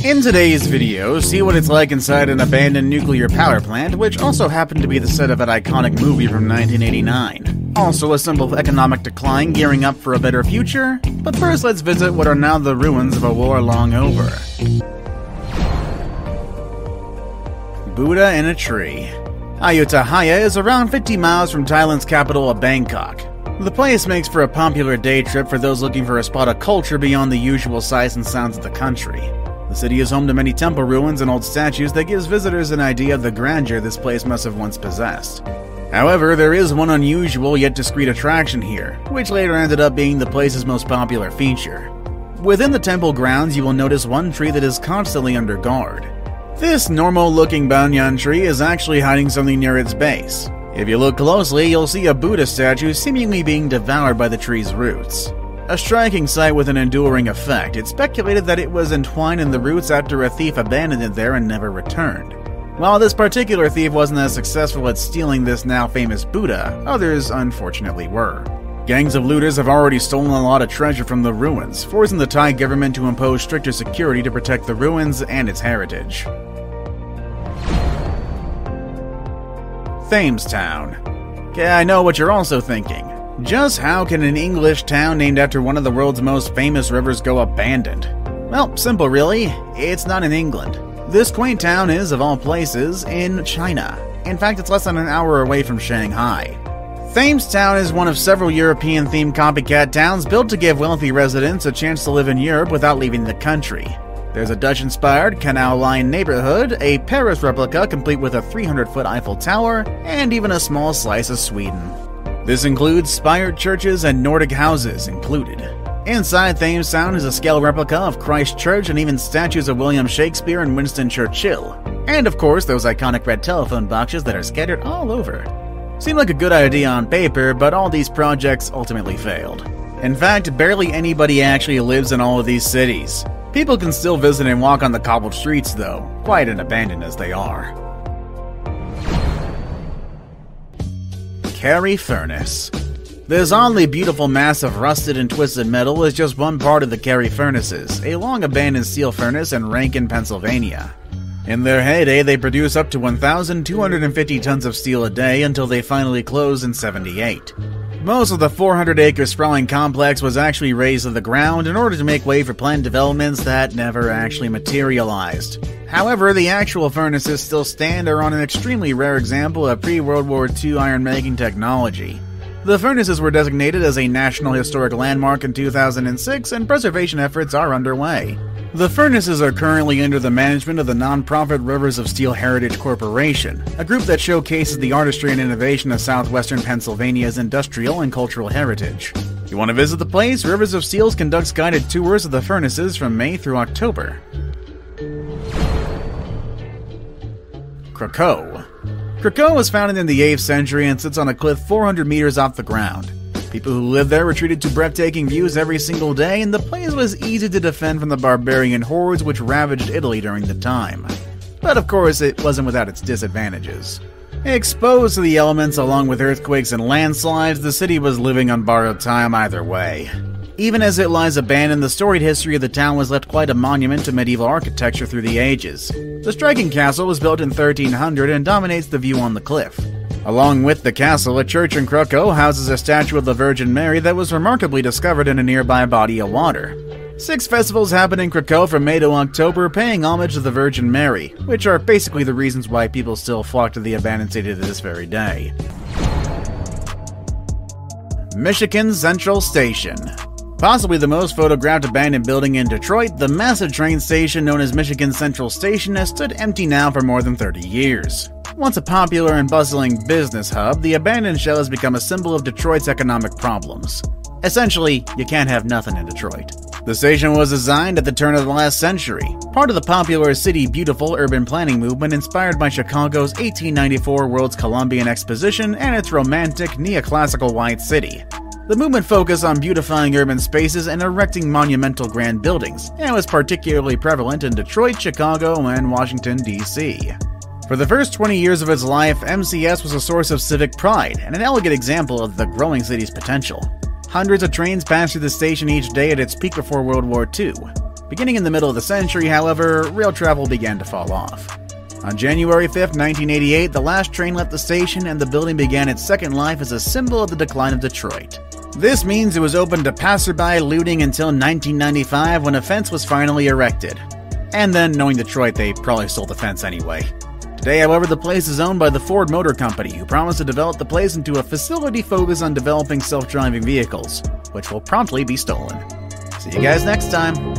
In today's video, see what it's like inside an abandoned nuclear power plant, which also happened to be the set of an iconic movie from 1989. Also a symbol of economic decline gearing up for a better future, but first let's visit what are now the ruins of a war long over. Buddha in a tree. Ayutthaya is around 50 miles from Thailand's capital of Bangkok. The place makes for a popular day trip for those looking for a spot of culture beyond the usual sights and sounds of the country. The city is home to many temple ruins and old statues that gives visitors an idea of the grandeur this place must have once possessed. However, there is one unusual yet discreet attraction here, which later ended up being the place's most popular feature. Within the temple grounds, you will notice one tree that is constantly under guard. This normal-looking banyan tree is actually hiding something near its base. If you look closely, you'll see a Buddha statue seemingly being devoured by the tree's roots. A striking sight with an enduring effect. It's speculated that it was entwined in the roots after a thief abandoned it there and never returned. While this particular thief wasn't as successful at stealing this now famous Buddha, others unfortunately were. Gangs of looters have already stolen a lot of treasure from the ruins, forcing the Thai government to impose stricter security to protect the ruins and its heritage. Thamestown. Yeah, I know what you're also thinking. Just how can an English town named after one of the world's most famous rivers go abandoned? Well, simple really. It's not in England. This quaint town is, of all places, in China. In fact, it's less than an hour away from Shanghai. Thamestown is one of several European-themed copycat towns built to give wealthy residents a chance to live in Europe without leaving the country. There's a Dutch-inspired Canal Line neighborhood, a Paris replica complete with a 300-foot Eiffel Tower, and even a small slice of Sweden. This includes spired churches and Nordic houses included. Inside Thamestown is a scale replica of Christ Church and even statues of William Shakespeare and Winston Churchill. And of course, those iconic red telephone boxes that are scattered all over. Seemed like a good idea on paper, but all these projects ultimately failed. In fact, barely anybody actually lives in all of these cities. People can still visit and walk on the cobbled streets though, quiet and abandoned as they are. Kerry Furnace. This oddly beautiful mass of rusted and twisted metal is just one part of the Kerry Furnaces, a long-abandoned steel furnace in Rankin, Pennsylvania. In their heyday, they produced up to 1,250 tons of steel a day until they finally closed in '78. Most of the 400-acre sprawling complex was actually razed to the ground in order to make way for planned developments that never actually materialized. However, the actual furnaces still stand are on an extremely rare example of pre-World War II iron-making technology. The furnaces were designated as a National Historic Landmark in 2006, and preservation efforts are underway. The furnaces are currently under the management of the non-profit Rivers of Steel Heritage Corporation, a group that showcases the artistry and innovation of southwestern Pennsylvania's industrial and cultural heritage. You want to visit the place? Rivers of Steel conducts guided tours of the furnaces from May through October. Krakow. Krakow was founded in the 8th century and sits on a cliff 400 meters off the ground. People who lived there were treated to breathtaking views every single day, and the place was easy to defend from the barbarian hordes which ravaged Italy during the time. But of course, it wasn't without its disadvantages. Exposed to the elements along with earthquakes and landslides, the city was living on borrowed time either way. Even as it lies abandoned, the storied history of the town was left quite a monument to medieval architecture through the ages. The striking castle was built in 1300 and dominates the view on the cliff. Along with the castle, a church in Krakow houses a statue of the Virgin Mary that was remarkably discovered in a nearby body of water. 6 festivals happen in Krakow from May to October, paying homage to the Virgin Mary, which are basically the reasons why people still flock to the abandoned city to this very day. Michigan Central Station. Possibly the most photographed abandoned building in Detroit, the massive train station known as Michigan Central Station has stood empty now for more than 30 years. Once a popular and bustling business hub, the abandoned shell has become a symbol of Detroit's economic problems. Essentially, you can't have nothing in Detroit. The station was designed at the turn of the last century, part of the popular City Beautiful urban planning movement inspired by Chicago's 1894 World's Columbian Exposition and its romantic, neoclassical white city. The movement focused on beautifying urban spaces and erecting monumental grand buildings, and was particularly prevalent in Detroit, Chicago, and Washington, D.C. For the first 20 years of its life, MCS was a source of civic pride and an elegant example of the growing city's potential. Hundreds of trains passed through the station each day at its peak before World War II. Beginning in the middle of the century, however, rail travel began to fall off. On January 5, 1988, the last train left the station and the building began its second life as a symbol of the decline of Detroit. This means it was open to passerby looting until 1995 when a fence was finally erected. And then, knowing Detroit, they probably stole the fence anyway. Today, however, the place is owned by the Ford Motor Company, who promised to develop the place into a facility focused on developing self-driving vehicles, which will promptly be stolen. See you guys next time!